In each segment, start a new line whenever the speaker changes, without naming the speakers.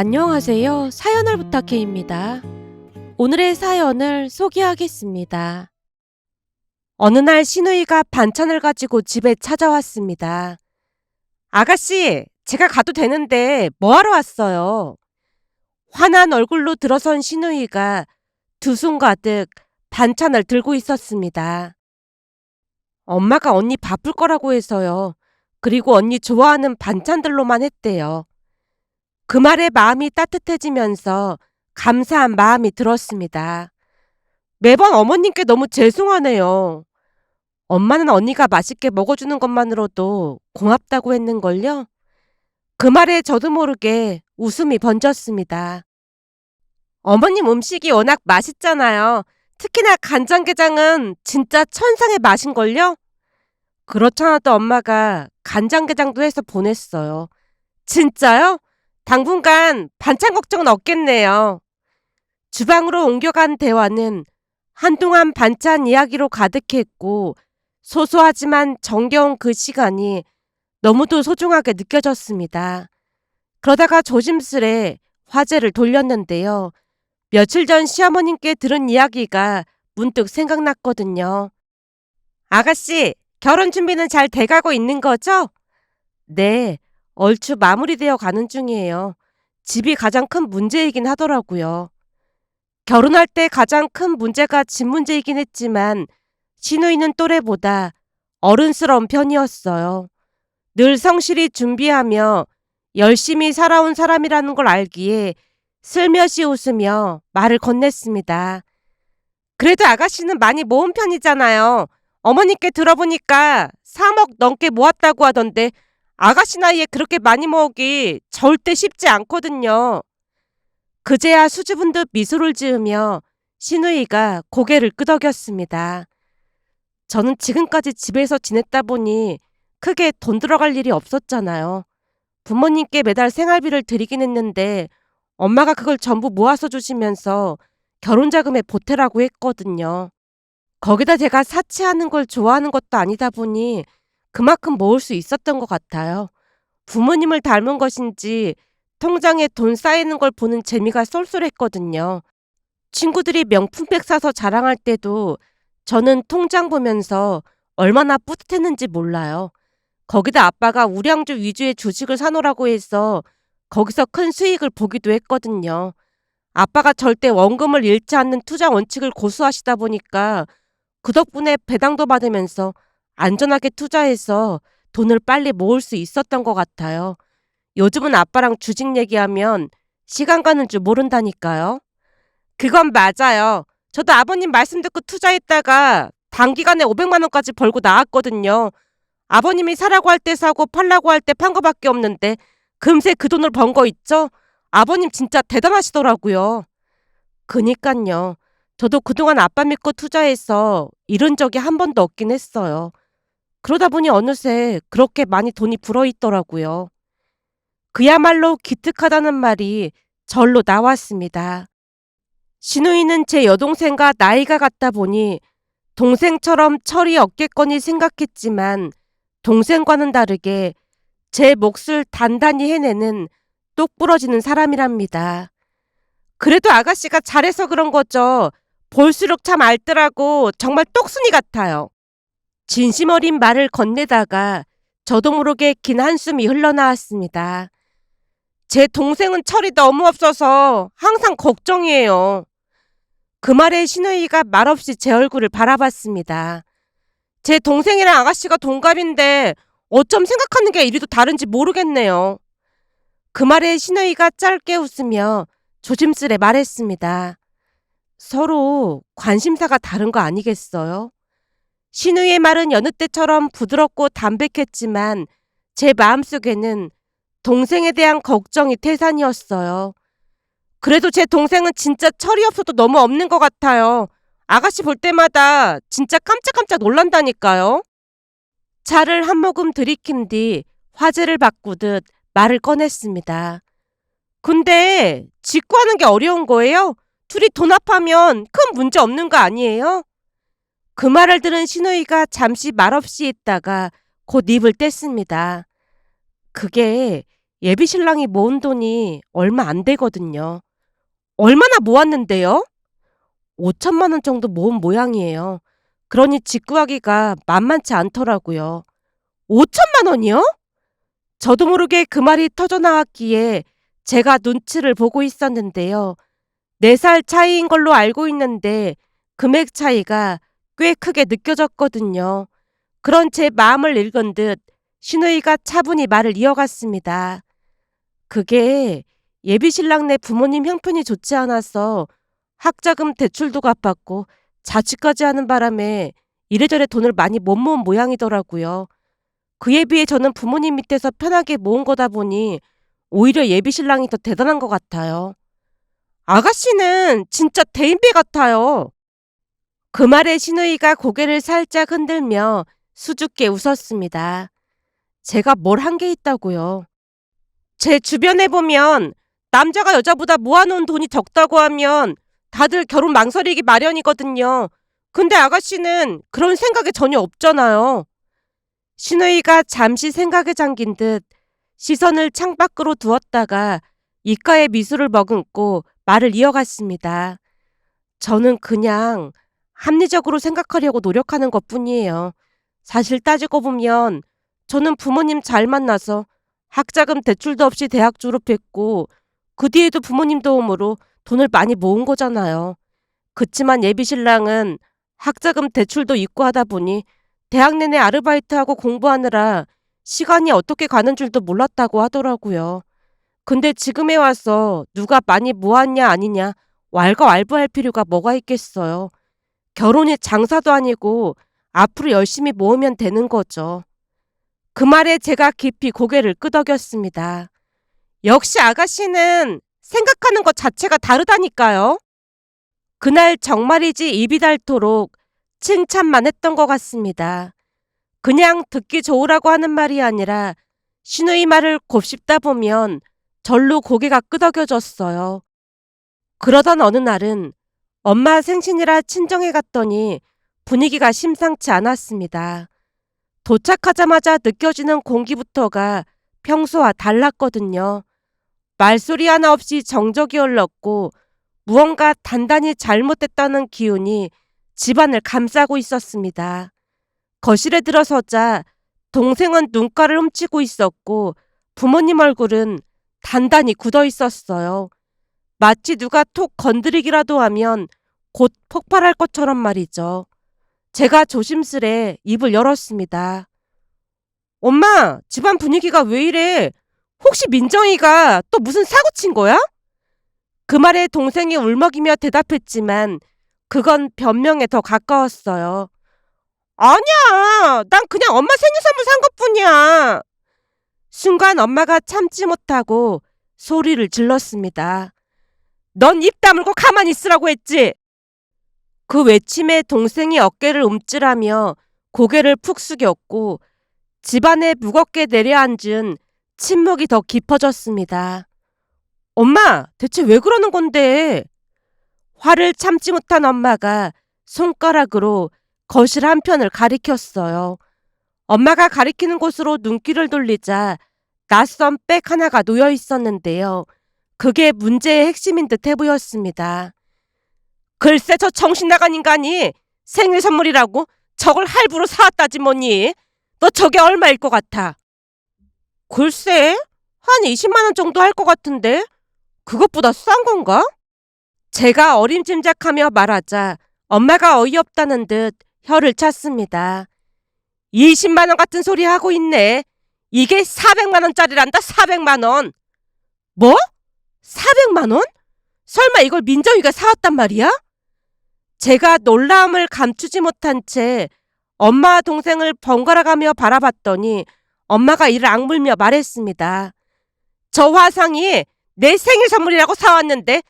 안녕하세요. 사연을 부탁해입니다. 오늘의 사연을 소개하겠습니다. 어느 날 시누이가 반찬을 가지고 집에 찾아왔습니다. 아가씨, 제가 가도 되는데 뭐하러 왔어요? 환한 얼굴로 들어선 시누이가 두 손 가득 반찬을 들고 있었습니다. 엄마가 언니 바쁠 거라고 해서요. 그리고 언니 좋아하는 반찬들로만 했대요. 그 말에 마음이 따뜻해지면서 감사한 마음이 들었습니다. 매번 어머님께 너무 죄송하네요. 엄마는 언니가 맛있게 먹어주는 것만으로도 고맙다고 했는걸요? 그 말에 저도 모르게 웃음이 번졌습니다. 어머님 음식이 워낙 맛있잖아요. 특히나 간장게장은 진짜 천상의 맛인걸요? 그렇잖아도 엄마가 간장게장도 해서 보냈어요. 진짜요? 당분간 반찬 걱정은 없겠네요. 주방으로 옮겨간 대화는 한동안 반찬 이야기로 가득했고 소소하지만 정겨운 그 시간이 너무도 소중하게 느껴졌습니다. 그러다가 조심스레 화제를 돌렸는데요. 며칠 전 시어머님께 들은 이야기가 문득 생각났거든요. 아가씨, 결혼 준비는 잘 돼가고 있는 거죠? 네, 얼추 마무리되어 가는 중이에요. 집이 가장 큰 문제이긴 하더라고요. 결혼할 때 가장 큰 문제가 집 문제이긴 했지만 시누이는 또래보다 어른스러운 편이었어요. 늘 성실히 준비하며 열심히 살아온 사람이라는 걸 알기에 슬며시 웃으며 말을 건넸습니다. 그래도 아가씨는 많이 모은 편이잖아요. 어머님께 들어보니까 3억 넘게 모았다고 하던데 아가씨 나이에 그렇게 많이 모으기 절대 쉽지 않거든요. 그제야 수줍은 듯 미소를 지으며 시누이가 고개를 끄덕였습니다. 저는 지금까지 집에서 지냈다 보니 크게 돈 들어갈 일이 없었잖아요. 부모님께 매달 생활비를 드리긴 했는데 엄마가 그걸 전부 모아서 주시면서 결혼자금에 보태라고 했거든요. 거기다 제가 사치하는 걸 좋아하는 것도 아니다 보니 그만큼 모을 수 있었던 것 같아요. 부모님을 닮은 것인지 통장에 돈 쌓이는 걸 보는 재미가 쏠쏠했거든요. 친구들이 명품백 사서 자랑할 때도 저는 통장 보면서 얼마나 뿌듯했는지 몰라요. 거기다 아빠가 우량주 위주의 주식을 사놓으라고 해서 거기서 큰 수익을 보기도 했거든요. 아빠가 절대 원금을 잃지 않는 투자 원칙을 고수하시다 보니까 그 덕분에 배당도 받으면서 안전하게 투자해서 돈을 빨리 모을 수 있었던 것 같아요. 요즘은 아빠랑 주식 얘기하면 시간 가는 줄 모른다니까요. 그건 맞아요. 저도 아버님 말씀 듣고 투자했다가 단기간에 500만 원까지 벌고 나왔거든요. 아버님이 사라고 할 때 사고 팔라고 할 때 판 거밖에 없는데 금세 그 돈을 번 거 있죠? 아버님 진짜 대단하시더라고요. 그니깐요. 저도 그동안 아빠 믿고 투자해서 잃은 적이 한 번도 없긴 했어요. 그러다 보니 어느새 그렇게 많이 돈이 불어있더라고요. 그야말로 기특하다는 말이 절로 나왔습니다. 시누이는 제 여동생과 나이가 같다 보니 동생처럼 철이 없겠거니 생각했지만 동생과는 다르게 제 몫을 단단히 해내는 똑부러지는 사람이랍니다. 그래도 아가씨가 잘해서 그런 거죠. 볼수록 참 알뜰하고 정말 똑순이 같아요. 진심 어린 말을 건네다가 저도 모르게 긴 한숨이 흘러나왔습니다. 제 동생은 철이 너무 없어서 항상 걱정이에요. 그 말에 시누이가 말없이 제 얼굴을 바라봤습니다. 제 동생이랑 아가씨가 동갑인데 어쩜 생각하는 게 이리도 다른지 모르겠네요. 그 말에 시누이가 짧게 웃으며 조심스레 말했습니다. 서로 관심사가 다른 거 아니겠어요? 시누이의 말은 여느 때처럼 부드럽고 담백했지만 제 마음속에는 동생에 대한 걱정이 태산이었어요. 그래도 제 동생은 진짜 철이 없어도 너무 없는 것 같아요. 아가씨 볼 때마다 진짜 깜짝깜짝 놀란다니까요. 차를 한 모금 들이킨 뒤 화제를 바꾸듯 말을 꺼냈습니다. 근데 직구하는 게 어려운 거예요? 둘이 돈 합하면 큰 문제 없는 거 아니에요? 그 말을 들은 시누이가 잠시 말없이 있다가 곧 입을 뗐습니다. 그게 예비 신랑이 모은 돈이 얼마 안 되거든요. 얼마나 모았는데요? 5천만 원 정도 모은 모양이에요. 그러니 직구하기가 만만치 않더라고요. 5천만 원이요? 저도 모르게 그 말이 터져나왔기에 제가 눈치를 보고 있었는데요. 4살 차이인 걸로 알고 있는데 금액 차이가 꽤 크게 느껴졌거든요. 그런 제 마음을 읽은 듯 신우이가 차분히 말을 이어갔습니다. 그게 예비 신랑네 부모님 형편이 좋지 않아서 학자금 대출도 갚았고 자취까지 하는 바람에 이래저래 돈을 많이 못 모은 모양이더라고요. 그에 비해 저는 부모님 밑에서 편하게 모은 거다 보니 오히려 예비 신랑이 더 대단한 것 같아요. 아가씨는 진짜 대인배 같아요. 그 말에 신우이가 고개를 살짝 흔들며 수줍게 웃었습니다. 제가 뭘 한 게 있다고요. 제 주변에 보면 남자가 여자보다 모아놓은 돈이 적다고 하면 다들 결혼 망설이기 마련이거든요. 근데 아가씨는 그런 생각이 전혀 없잖아요. 신우이가 잠시 생각에 잠긴 듯 시선을 창밖으로 두었다가 입가에 미소를 머금고 말을 이어갔습니다. 저는 그냥 합리적으로 생각하려고 노력하는 것뿐이에요. 사실 따지고 보면 저는 부모님 잘 만나서 학자금 대출도 없이 대학 졸업했고 그 뒤에도 부모님 도움으로 돈을 많이 모은 거잖아요. 그치만 예비 신랑은 학자금 대출도 있고 하다 보니 대학 내내 아르바이트하고 공부하느라 시간이 어떻게 가는 줄도 몰랐다고 하더라고요. 근데 지금에 와서 누가 많이 모았냐 아니냐 왈가왈부할 필요가 뭐가 있겠어요. 결혼이 장사도 아니고 앞으로 열심히 모으면 되는 거죠. 그 말에 제가 깊이 고개를 끄덕였습니다. 역시 아가씨는 생각하는 것 자체가 다르다니까요. 그날 정말이지 입이 닳도록 칭찬만 했던 것 같습니다. 그냥 듣기 좋으라고 하는 말이 아니라 신우이 말을 곱씹다 보면 절로 고개가 끄덕여졌어요. 그러던 어느 날은 엄마 생신이라 친정에 갔더니 분위기가 심상치 않았습니다. 도착하자마자 느껴지는 공기부터가 평소와 달랐거든요. 말소리 하나 없이 정적이 흘렀고 무언가 단단히 잘못됐다는 기운이 집안을 감싸고 있었습니다. 거실에 들어서자 동생은 눈가를 훔치고 있었고 부모님 얼굴은 단단히 굳어 있었어요. 마치 누가 톡 건드리기라도 하면 곧 폭발할 것처럼 말이죠. 제가 조심스레 입을 열었습니다. 엄마, 집안 분위기가 왜 이래? 혹시 민정이가 또 무슨 사고 친 거야? 그 말에 동생이 울먹이며 대답했지만 그건 변명에 더 가까웠어요. 아니야, 난 그냥 엄마 생일 선물 산 것뿐이야. 순간 엄마가 참지 못하고 소리를 질렀습니다. 넌 입 다물고 가만히 있으라고 했지? 그 외침에 동생이 어깨를 움찔하며 고개를 푹 숙였고 집안에 무겁게 내려앉은 침묵이 더 깊어졌습니다. 엄마, 대체 왜 그러는 건데? 화를 참지 못한 엄마가 손가락으로 거실 한편을 가리켰어요. 엄마가 가리키는 곳으로 눈길을 돌리자 낯선 백 하나가 놓여 있었는데요. 그게 문제의 핵심인 듯해 보였습니다. 글쎄 저 정신 나간 인간이 생일 선물이라고 저걸 할부로 사왔다지 뭐니? 너 저게 얼마일 것 같아? 글쎄 한 20만 원 정도 할 것 같은데 그것보다 싼 건가? 제가 어림짐작하며 말하자 엄마가 어이없다는 듯 혀를 찼습니다. 20만 원 같은 소리 하고 있네. 이게 400만 원짜리란다. 400만 원. 뭐? 400만 원? 설마 이걸 민정이가 사왔단 말이야? 제가 놀라움을 감추지 못한 채 엄마와 동생을 번갈아가며 바라봤더니 엄마가 이를 악물며 말했습니다. 저 화상이 내 생일 선물이라고 사왔는데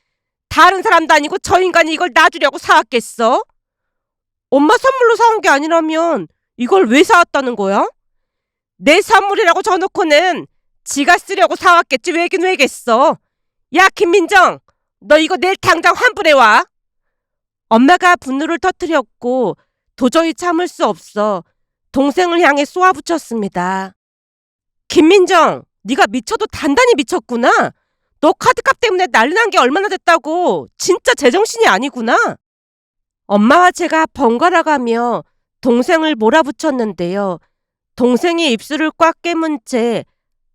다른 사람도 아니고 저 인간이 이걸 놔주려고 사왔겠어? 엄마 선물로 사온 게 아니라면 이걸 왜 사왔다는 거야? 내 선물이라고 줘놓고는 지가 쓰려고 사왔겠지 왜긴 왜겠어. 야 김민정, 너 이거 내일 당장 환불해와. 엄마가 분노를 터뜨렸고 도저히 참을 수 없어 동생을 향해 쏘아붙였습니다. 김민정, 네가 미쳐도 단단히 미쳤구나. 너 카드값 때문에 난리 난 게 얼마나 됐다고. 진짜 제정신이 아니구나. 엄마와 제가 번갈아 가며 동생을 몰아붙였는데요. 동생이 입술을 꽉 깨문 채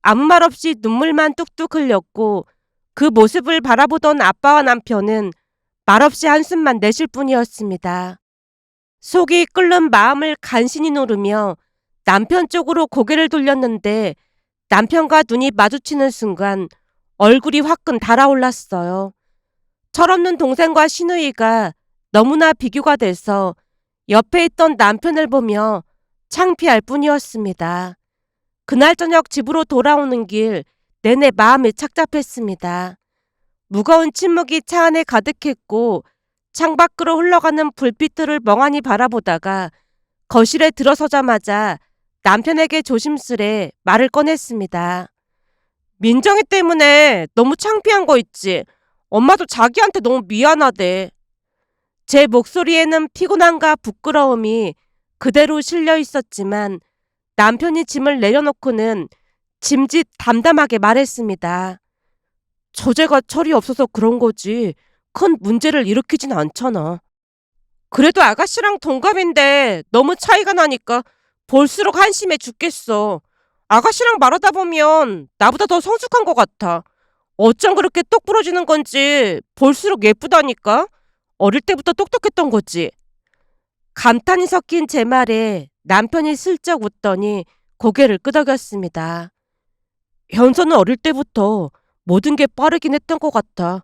아무 말 없이 눈물만 뚝뚝 흘렸고 그 모습을 바라보던 아빠와 남편은 말없이 한숨만 내쉴 뿐이었습니다. 속이 끓는 마음을 간신히 누르며 남편 쪽으로 고개를 돌렸는데 남편과 눈이 마주치는 순간 얼굴이 화끈 달아올랐어요. 철없는 동생과 시누이가 너무나 비교가 돼서 옆에 있던 남편을 보며 창피할 뿐이었습니다. 그날 저녁 집으로 돌아오는 길 내내 마음이 착잡했습니다. 무거운 침묵이 차 안에 가득했고 창밖으로 흘러가는 불빛들을 멍하니 바라보다가 거실에 들어서자마자 남편에게 조심스레 말을 꺼냈습니다. 민정이 때문에 너무 창피한 거 있지. 엄마도 자기한테 너무 미안하대. 제 목소리에는 피곤함과 부끄러움이 그대로 실려 있었지만 남편이 짐을 내려놓고는 짐짓 담담하게 말했습니다. 저제가 철이 없어서 그런 거지 큰 문제를 일으키진 않잖아. 그래도 아가씨랑 동갑인데 너무 차이가 나니까 볼수록 한심해 죽겠어. 아가씨랑 말하다 보면 나보다 더 성숙한 것 같아. 어쩜 그렇게 똑 부러지는 건지 볼수록 예쁘다니까. 어릴 때부터 똑똑했던 거지. 감탄이 섞인 제 말에 남편이 슬쩍 웃더니 고개를 끄덕였습니다. 현서는 어릴 때부터 모든 게 빠르긴 했던 것 같아.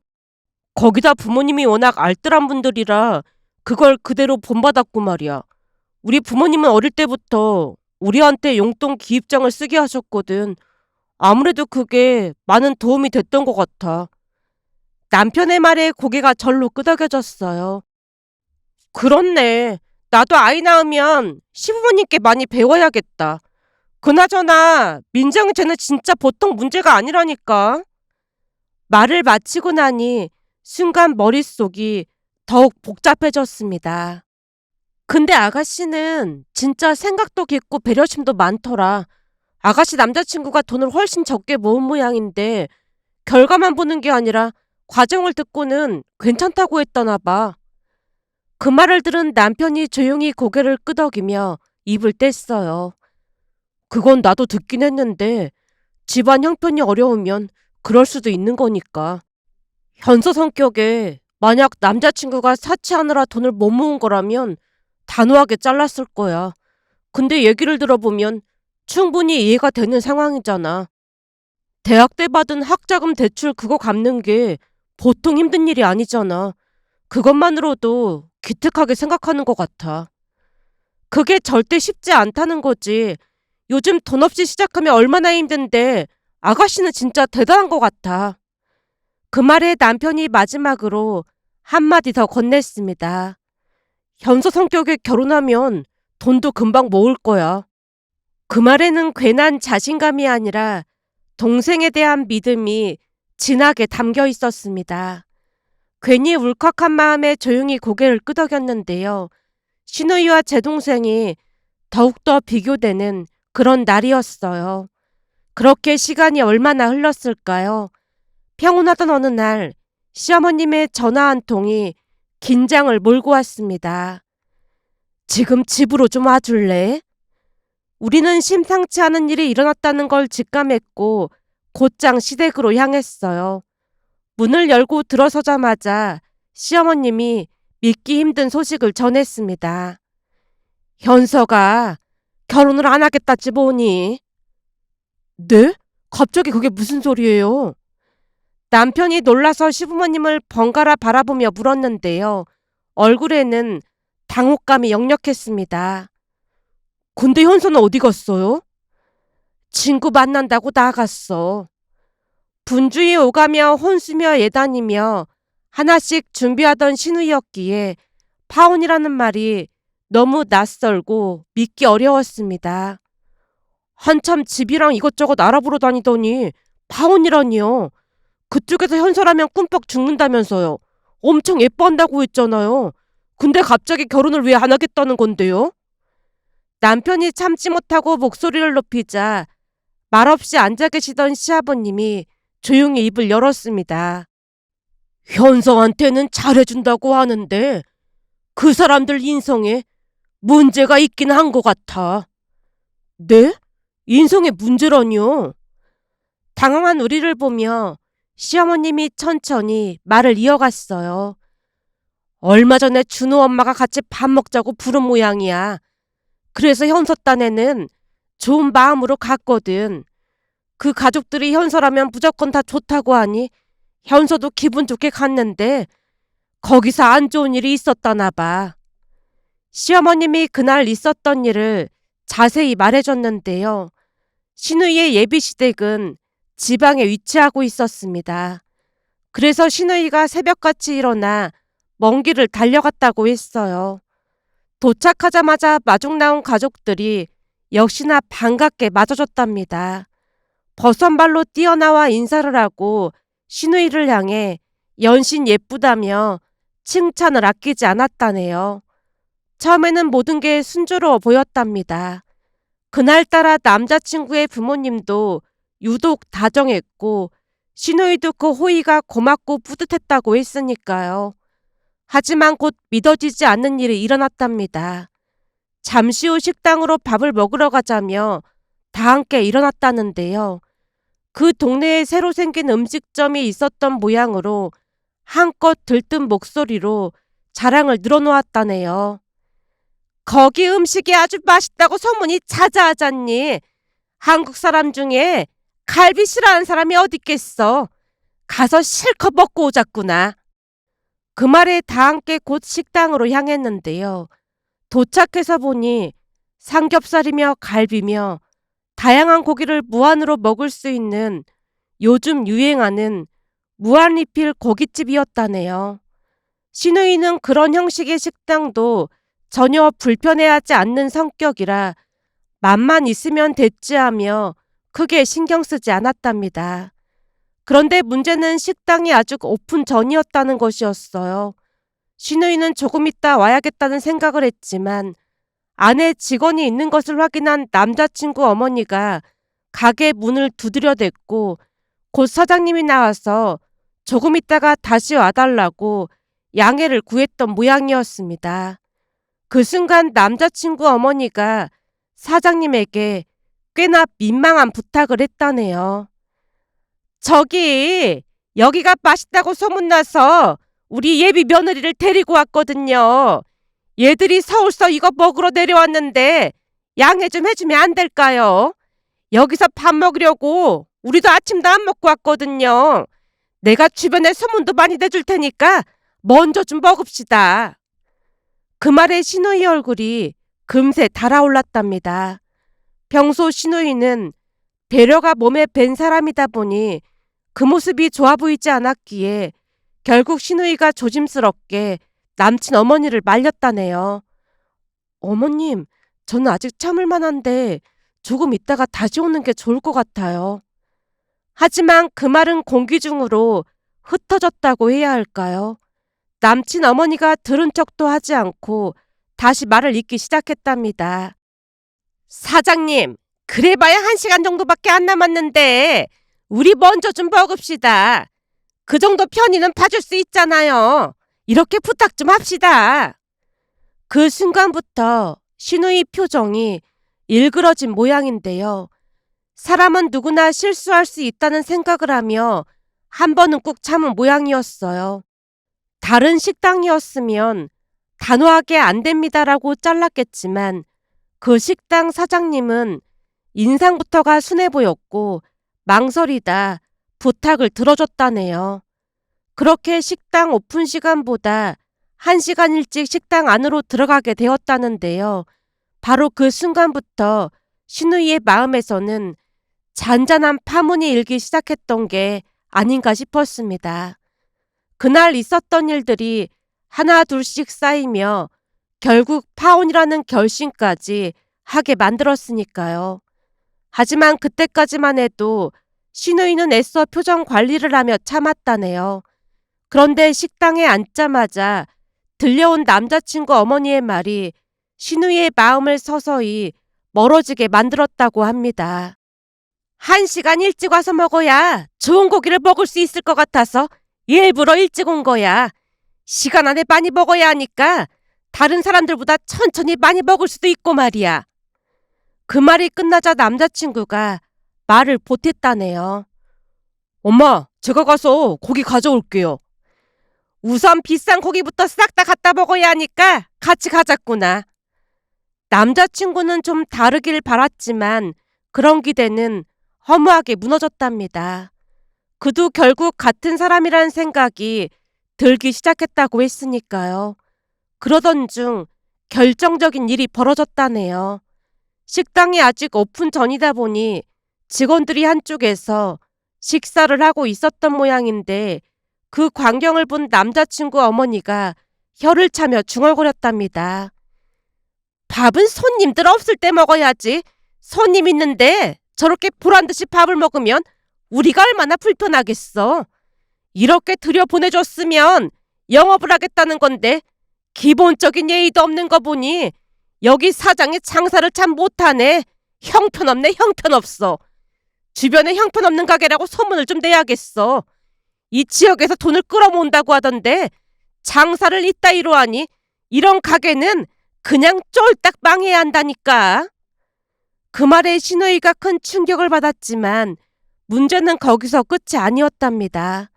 거기다 부모님이 워낙 알뜰한 분들이라 그걸 그대로 본받았고 말이야. 우리 부모님은 어릴 때부터 우리한테 용돈 기입장을 쓰게 하셨거든. 아무래도 그게 많은 도움이 됐던 것 같아. 남편의 말에 고개가 절로 끄덕여졌어요. 그렇네. 나도 아이 낳으면 시부모님께 많이 배워야겠다. 그나저나 민정이 쟤는 진짜 보통 문제가 아니라니까. 말을 마치고 나니 순간 머릿속이 더욱 복잡해졌습니다. 근데 아가씨는 진짜 생각도 깊고 배려심도 많더라. 아가씨 남자친구가 돈을 훨씬 적게 모은 모양인데 결과만 보는 게 아니라 과정을 듣고는 괜찮다고 했다나 봐. 그 말을 들은 남편이 조용히 고개를 끄덕이며 입을 뗐어요. 그건 나도 듣긴 했는데 집안 형편이 어려우면 그럴 수도 있는 거니까. 현서 성격에 만약 남자친구가 사치하느라 돈을 못 모은 거라면 단호하게 잘랐을 거야. 근데 얘기를 들어보면 충분히 이해가 되는 상황이잖아. 대학 때 받은 학자금 대출 그거 갚는 게 보통 힘든 일이 아니잖아. 그것만으로도 기특하게 생각하는 것 같아. 그게 절대 쉽지 않다는 거지. 요즘 돈 없이 시작하면 얼마나 힘든데 아가씨는 진짜 대단한 것 같아. 그 말에 남편이 마지막으로 한마디 더 건넸습니다. 현서 성격에 결혼하면 돈도 금방 모을 거야. 그 말에는 괜한 자신감이 아니라 동생에 대한 믿음이 진하게 담겨 있었습니다. 괜히 울컥한 마음에 조용히 고개를 끄덕였는데요. 시누이와 제 동생이 더욱더 비교되는 그런 날이었어요. 그렇게 시간이 얼마나 흘렀을까요? 평온하던 어느 날 시어머님의 전화 한 통이 긴장을 몰고 왔습니다. 지금 집으로 좀 와줄래? 우리는 심상치 않은 일이 일어났다는 걸 직감했고 곧장 시댁으로 향했어요. 문을 열고 들어서자마자 시어머님이 믿기 힘든 소식을 전했습니다. 현서가 결혼을 안 하겠다지 뭐니? 네? 갑자기 그게 무슨 소리예요? 남편이 놀라서 시부모님을 번갈아 바라보며 물었는데요. 얼굴에는 당혹감이 역력했습니다. 근데 현서는 어디 갔어요? 친구 만난다고 나갔어. 분주히 오가며 혼수며 예단이며 하나씩 준비하던 신우였기에 파혼이라는 말이 너무 낯설고 믿기 어려웠습니다. 한참 집이랑 이것저것 알아보러 다니더니 파혼이라니요. 그쪽에서 현서라면 꿈뻑 죽는다면서요. 엄청 예뻐한다고 했잖아요. 근데 갑자기 결혼을 왜 안 하겠다는 건데요? 남편이 참지 못하고 목소리를 높이자 말없이 앉아 계시던 시아버님이 조용히 입을 열었습니다. 현성한테는 잘해준다고 하는데 그 사람들 인성에 문제가 있긴 한 것 같아. 네? 인성에 문제라니요? 당황한 우리를 보며 시어머님이 천천히 말을 이어갔어요. 얼마 전에 준호 엄마가 같이 밥 먹자고 부른 모양이야. 그래서 현서 딴에는 좋은 마음으로 갔거든. 그 가족들이 현서라면 무조건 다 좋다고 하니 현서도 기분 좋게 갔는데 거기서 안 좋은 일이 있었다나 봐. 시어머님이 그날 있었던 일을 자세히 말해줬는데요. 신우이의 예비시댁은 지방에 위치하고 있었습니다. 그래서 신우이가 새벽같이 일어나 먼 길을 달려갔다고 했어요. 도착하자마자 마중 나온 가족들이 역시나 반갑게 맞아줬답니다. 버선발로 뛰어나와 인사를 하고 신우이를 향해 연신 예쁘다며 칭찬을 아끼지 않았다네요. 처음에는 모든 게 순조로워 보였답니다. 그날따라 남자친구의 부모님도 유독 다정했고 신우이도 그 호의가 고맙고 뿌듯했다고 했으니까요. 하지만 곧 믿어지지 않는 일이 일어났답니다. 잠시 후 식당으로 밥을 먹으러 가자며 다 함께 일어났다는데요. 그 동네에 새로 생긴 음식점이 있었던 모양으로 한껏 들뜬 목소리로 자랑을 늘어놓았다네요. 거기 음식이 아주 맛있다고 소문이 자자하잖니. 한국 사람 중에 갈비 싫어하는 사람이 어딨겠어. 가서 실컷 먹고 오자꾸나. 그 말에 다 함께 곧 식당으로 향했는데요. 도착해서 보니 삼겹살이며 갈비며 다양한 고기를 무한으로 먹을 수 있는 요즘 유행하는 무한리필 고깃집이었다네요. 신우이는 그런 형식의 식당도 전혀 불편해하지 않는 성격이라 맛만 있으면 됐지 하며 크게 신경 쓰지 않았답니다. 그런데 문제는 식당이 아직 오픈 전이었다는 것이었어요. 신우이는 조금 있다 와야겠다는 생각을 했지만 안에 직원이 있는 것을 확인한 남자친구 어머니가 가게 문을 두드려댔고 곧 사장님이 나와서 조금 있다가 다시 와달라고 양해를 구했던 모양이었습니다. 그 순간 남자친구 어머니가 사장님에게 꽤나 민망한 부탁을 했다네요. 저기 여기가 맛있다고 소문나서 우리 예비 며느리를 데리고 왔거든요. 얘들이 서울서 이거 먹으러 내려왔는데 양해 좀 해주면 안 될까요? 여기서 밥 먹으려고 우리도 아침도 안 먹고 왔거든요. 내가 주변에 소문도 많이 내줄 테니까 먼저 좀 먹읍시다. 그 말에 신우이 얼굴이 금세 달아올랐답니다. 평소 신우이는 배려가 몸에 밴 사람이다 보니 그 모습이 좋아 보이지 않았기에 결국 신우이가 조심스럽게 남친 어머니를 말렸다네요. 어머님, 저는 아직 참을 만한데 조금 있다가 다시 오는 게 좋을 것 같아요. 하지만 그 말은 공기 중으로 흩어졌다고 해야 할까요? 남친 어머니가 들은 척도 하지 않고 다시 말을 잇기 시작했답니다. 사장님, 그래봐야 1시간 정도밖에 안 남았는데 우리 먼저 좀 먹읍시다. 그 정도 편의는 봐줄 수 있잖아요. 이렇게 부탁 좀 합시다. 그 순간부터 신우이 표정이 일그러진 모양인데요. 사람은 누구나 실수할 수 있다는 생각을 하며 한 번은 꾹 참은 모양이었어요. 다른 식당이었으면 단호하게 안 됩니다라고 잘랐겠지만 그 식당 사장님은 인상부터가 순해 보였고 망설이다 부탁을 들어줬다네요. 그렇게 식당 오픈 시간보다 1시간 일찍 식당 안으로 들어가게 되었다는데요. 바로 그 순간부터 신우이의 마음에서는 잔잔한 파문이 일기 시작했던 게 아닌가 싶었습니다. 그날 있었던 일들이 하나 둘씩 쌓이며 결국 파혼이라는 결심까지 하게 만들었으니까요. 하지만 그때까지만 해도 신우이는 애써 표정 관리를 하며 참았다네요. 그런데 식당에 앉자마자 들려온 남자친구 어머니의 말이 신우이의 마음을 서서히 멀어지게 만들었다고 합니다. 1시간 일찍 와서 먹어야 좋은 고기를 먹을 수 있을 것 같아서 일부러 일찍 온 거야. 시간 안에 많이 먹어야 하니까 다른 사람들보다 천천히 많이 먹을 수도 있고 말이야. 그 말이 끝나자 남자친구가 말을 보탰다네요. 엄마, 제가 가서 고기 가져올게요. 우선 비싼 고기부터 싹 다 갖다 먹어야 하니까 같이 가자꾸나. 남자친구는 좀 다르길 바랐지만 그런 기대는 허무하게 무너졌답니다. 그도 결국 같은 사람이라는 생각이 들기 시작했다고 했으니까요. 그러던 중 결정적인 일이 벌어졌다네요. 식당이 아직 오픈 전이다 보니 직원들이 한쪽에서 식사를 하고 있었던 모양인데 그 광경을 본 남자친구 어머니가 혀를 차며 중얼거렸답니다. 밥은 손님들 없을 때 먹어야지. 손님 있는데 저렇게 보란듯이 밥을 먹으면 우리가 얼마나 불편하겠어. 이렇게 들여보내줬으면 영업을 하겠다는 건데 기본적인 예의도 없는 거 보니 여기 사장이 장사를 참 못하네. 형편없네, 형편없어. 주변에 형편없는 가게라고 소문을 좀 내야겠어. 이 지역에서 돈을 끌어모은다고 하던데 장사를 이따위로 하니 이런 가게는 그냥 쫄딱 망해야 한다니까. 그 말에 신우이가 큰 충격을 받았지만 문제는 거기서 끝이 아니었답니다.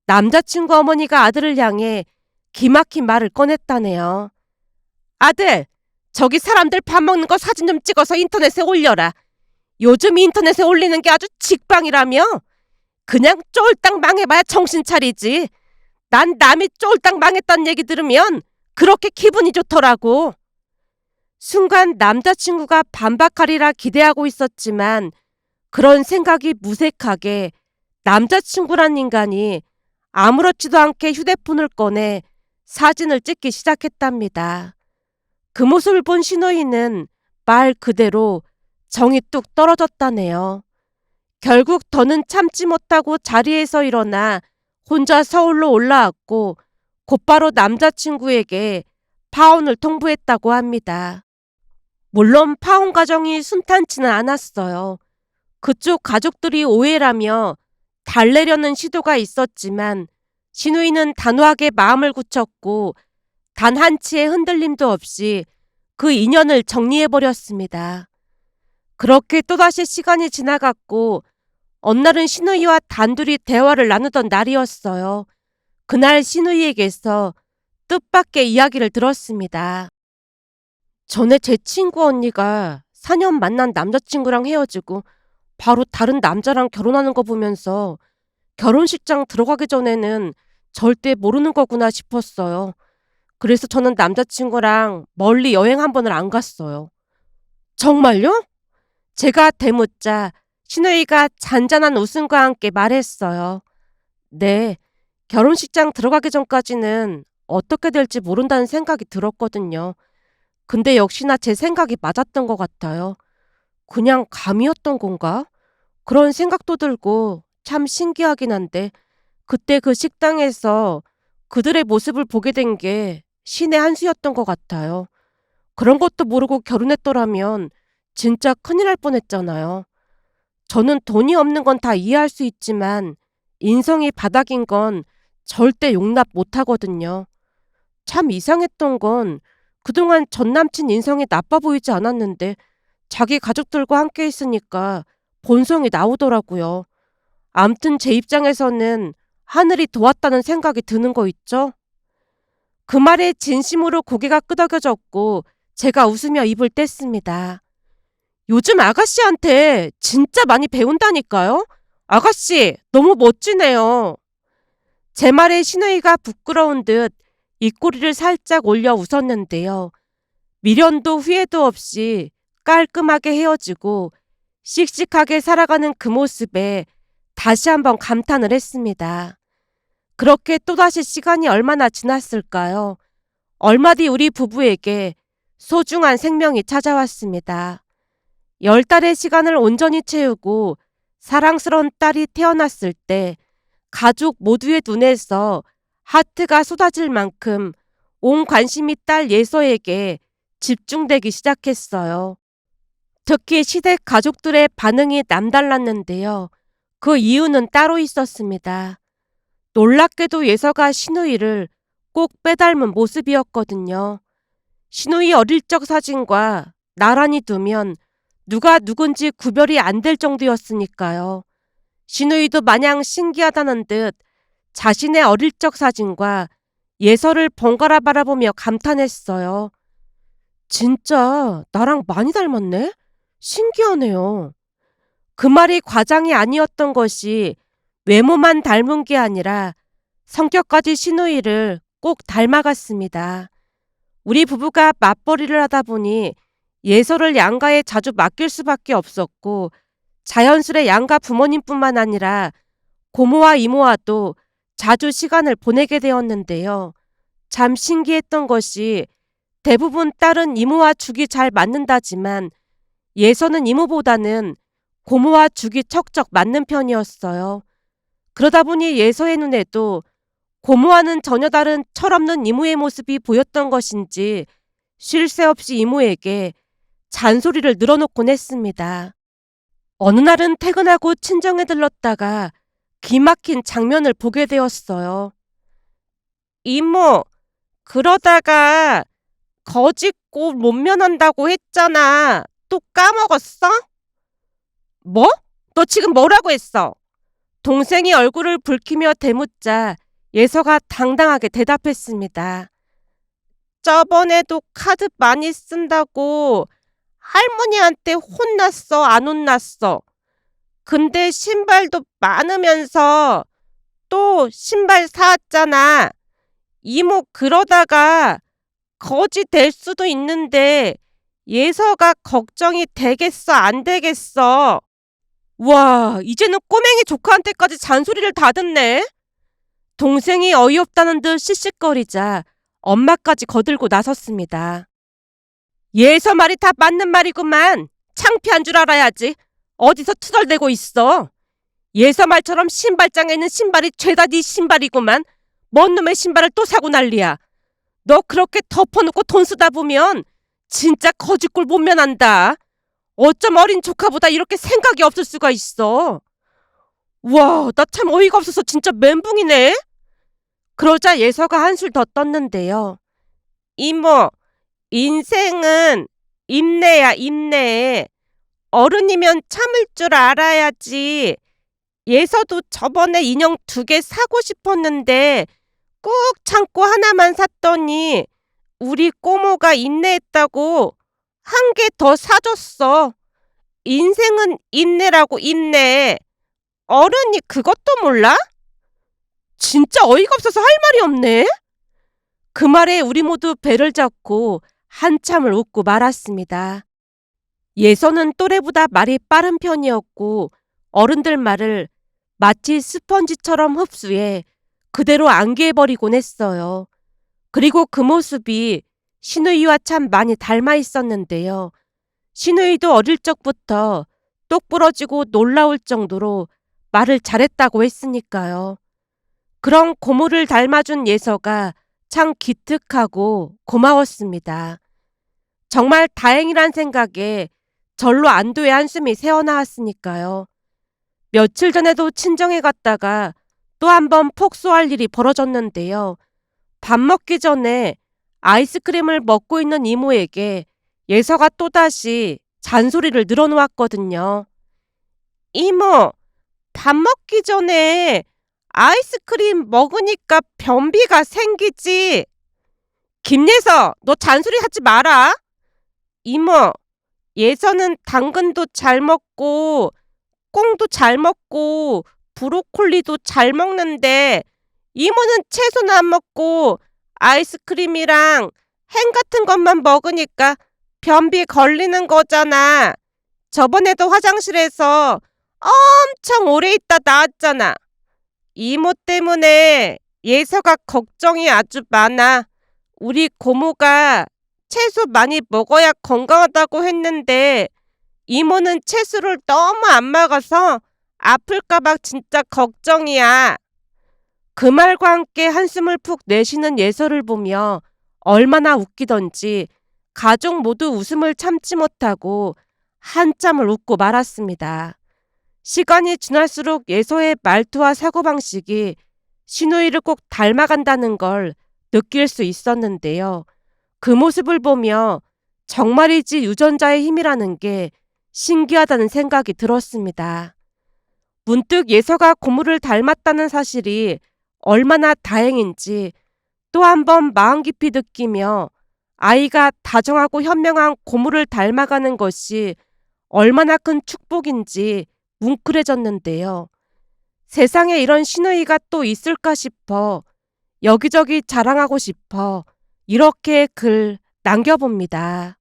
남자친구 어머니가 아들을 향해 기막힌 말을 꺼냈다네요. 아들, 저기 사람들 밥 먹는 거 사진 좀 찍어서 인터넷에 올려라. 요즘 인터넷에 올리는 게 아주 직방이라며. 그냥 쫄딱 망해봐야 정신 차리지. 난 남이 쫄딱 망했다는 얘기 들으면 그렇게 기분이 좋더라고. 순간 남자친구가 반박하리라 기대하고 있었지만 그런 생각이 무색하게 남자친구란 인간이 아무렇지도 않게 휴대폰을 꺼내 사진을 찍기 시작했답니다. 그 모습을 본 신우이는 말 그대로 정이 뚝 떨어졌다네요. 결국 더는 참지 못하고 자리에서 일어나 혼자 서울로 올라왔고 곧바로 남자친구에게 파혼을 통보했다고 합니다. 물론 파혼 과정이 순탄치는 않았어요. 그쪽 가족들이 오해라며 달래려는 시도가 있었지만 신우이는 단호하게 마음을 굳혔고 단 한치의 흔들림도 없이 그 인연을 정리해버렸습니다. 그렇게 또다시 시간이 지나갔고 어느 날은 신우이와 단둘이 대화를 나누던 날이었어요. 그날 신우이에게서 뜻밖의 이야기를 들었습니다. 전에 제 친구 언니가 4년 만난 남자친구랑 헤어지고 바로 다른 남자랑 결혼하는 거 보면서 결혼식장 들어가기 전에는 절대 모르는 거구나 싶었어요. 그래서 저는 남자친구랑 멀리 여행 한 번을 안 갔어요. 정말요? 제가 대묻자 신우이가 잔잔한 웃음과 함께 말했어요. 네, 결혼식장 들어가기 전까지는 어떻게 될지 모른다는 생각이 들었거든요. 근데 역시나 제 생각이 맞았던 것 같아요. 그냥 감이었던 건가? 그런 생각도 들고 참 신기하긴 한데 그때 그 식당에서 그들의 모습을 보게 된 게 신의 한 수였던 것 같아요. 그런 것도 모르고 결혼했더라면 진짜 큰일 날 뻔했잖아요. 저는 돈이 없는 건 다 이해할 수 있지만 인성이 바닥인 건 절대 용납 못하거든요. 참 이상했던 건 그동안 전남친 인성이 나빠 보이지 않았는데 자기 가족들과 함께 있으니까 본성이 나오더라고요. 암튼 제 입장에서는 하늘이 도왔다는 생각이 드는 거 있죠? 그 말에 진심으로 고개가 끄덕여졌고 제가 웃으며 입을 뗐습니다. 요즘 아가씨한테 진짜 많이 배운다니까요? 아가씨, 너무 멋지네요. 제 말에 신우이가 부끄러운 듯 입꼬리를 살짝 올려 웃었는데요. 미련도 후회도 없이 깔끔하게 헤어지고 씩씩하게 살아가는 그 모습에 다시 한번 감탄을 했습니다. 그렇게 또다시 시간이 얼마나 지났을까요? 얼마 뒤 우리 부부에게 소중한 생명이 찾아왔습니다. 10달의 시간을 온전히 채우고 사랑스러운 딸이 태어났을 때 가족 모두의 눈에서 하트가 쏟아질 만큼 온 관심이 딸 예서에게 집중되기 시작했어요. 특히 시댁 가족들의 반응이 남달랐는데요. 그 이유는 따로 있었습니다. 놀랍게도 예서가 신우이를 꼭 빼닮은 모습이었거든요. 신우이 어릴 적 사진과 나란히 두면 누가 누군지 구별이 안 될 정도였으니까요. 신우이도 마냥 신기하다는 듯 자신의 어릴 적 사진과 예서를 번갈아 바라보며 감탄했어요. 진짜 나랑 많이 닮았네? 신기하네요. 그 말이 과장이 아니었던 것이 외모만 닮은 게 아니라 성격까지 신우이를 꼭 닮아갔습니다. 우리 부부가 맞벌이를 하다 보니 예서를 양가에 자주 맡길 수밖에 없었고 자연스레 양가 부모님뿐만 아니라 고모와 이모와도 자주 시간을 보내게 되었는데요. 참 신기했던 것이 대부분 딸은 이모와 죽이 잘 맞는다지만 예서는 이모보다는 고모와 죽이 척척 맞는 편이었어요. 그러다 보니 예서의 눈에도 고모와는 전혀 다른 철없는 이모의 모습이 보였던 것인지 쉴 새 없이 이모에게 잔소리를 늘어놓곤 했습니다. 어느 날은 퇴근하고 친정에 들렀다가 기막힌 장면을 보게 되었어요. 이모, 그러다가 거짓골 못 면한다고 했잖아. 또 까먹었어? 뭐? 너 지금 뭐라고 했어? 동생이 얼굴을 붉히며 대묻자 예서가 당당하게 대답했습니다. 저번에도 카드 많이 쓴다고 할머니한테 혼났어, 안 혼났어? 근데 신발도 많으면서 또 신발 사왔잖아. 이모 그러다가 거지 될 수도 있는데 예서가 걱정이 되겠어, 안 되겠어? 와, 이제는 꼬맹이 조카한테까지 잔소리를 다 듣네. 동생이 어이없다는 듯 씩씩거리자 엄마까지 거들고 나섰습니다. 예서 말이 다 맞는 말이구만. 창피한 줄 알아야지. 어디서 투덜대고 있어. 예서 말처럼 신발장에 있는 신발이 죄다 네 신발이구만. 뭔 놈의 신발을 또 사고 난리야. 너 그렇게 덮어놓고 돈 쓰다 보면 진짜 거짓골 못 면한다. 어쩜 어린 조카보다 이렇게 생각이 없을 수가 있어. 와, 나 참 어이가 없어서 진짜 멘붕이네. 그러자 예서가 한술 더 떴는데요. 이모, 인생은 인내야, 인내. 어른이면 참을 줄 알아야지. 예서도 저번에 인형 2개 사고 싶었는데 꾹 참고 하나만 샀더니 우리 꼬모가 인내했다고 1개 더 사줬어. 인생은 인내라고, 인내. 어른이 그것도 몰라? 진짜 어이가 없어서 할 말이 없네. 그 말에 우리 모두 배를 잡고 한참을 웃고 말았습니다. 예서는 또래보다 말이 빠른 편이었고 어른들 말을 마치 스펀지처럼 흡수해 그대로 암기해버리곤 했어요. 그리고 그 모습이 신우이와 참 많이 닮아 있었는데요. 신우이도 어릴 적부터 똑부러지고 놀라울 정도로 말을 잘했다고 했으니까요. 그런 고모를 닮아준 예서가 참 기특하고 고마웠습니다. 정말 다행이란 생각에 절로 안도의 한숨이 새어나왔으니까요. 며칠 전에도 친정에 갔다가 또 한 번 폭소할 일이 벌어졌는데요. 밥 먹기 전에 아이스크림을 먹고 있는 이모에게 예서가 또다시 잔소리를 늘어놓았거든요. 이모, 밥 먹기 전에 아이스크림 먹으니까 변비가 생기지. 김예서, 너 잔소리 하지 마라. 이모, 예서는 당근도 잘 먹고 꽁도 잘 먹고 브로콜리도 잘 먹는데 이모는 채소는 안 먹고 아이스크림이랑 햄 같은 것만 먹으니까 변비 걸리는 거잖아. 저번에도 화장실에서 엄청 오래 있다 나왔잖아. 이모 때문에 예서가 걱정이 아주 많아. 우리 고모가 채소 많이 먹어야 건강하다고 했는데 이모는 채소를 너무 안 먹어서 아플까봐 진짜 걱정이야. 그 말과 함께 한숨을 푹 내쉬는 예서를 보며 얼마나 웃기던지 가족 모두 웃음을 참지 못하고 한참을 웃고 말았습니다. 시간이 지날수록 예서의 말투와 사고방식이 신우이를 꼭 닮아간다는 걸 느낄 수 있었는데요. 그 모습을 보며 정말이지 유전자의 힘이라는 게 신기하다는 생각이 들었습니다. 문득 예서가 고모를 닮았다는 사실이 얼마나 다행인지 또 한 번 마음 깊이 느끼며 아이가 다정하고 현명한 고모를 닮아가는 것이 얼마나 큰 축복인지 뭉클해졌는데요. 세상에 이런 시누이가 또 있을까 싶어 여기저기 자랑하고 싶어 이렇게 글 남겨봅니다.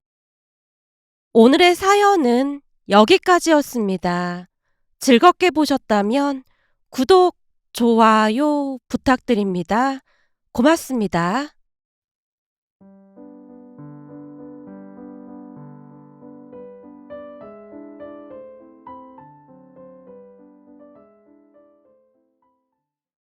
오늘의 사연은 여기까지였습니다. 즐겁게 보셨다면 구독, 좋아요 부탁드립니다. 고맙습니다.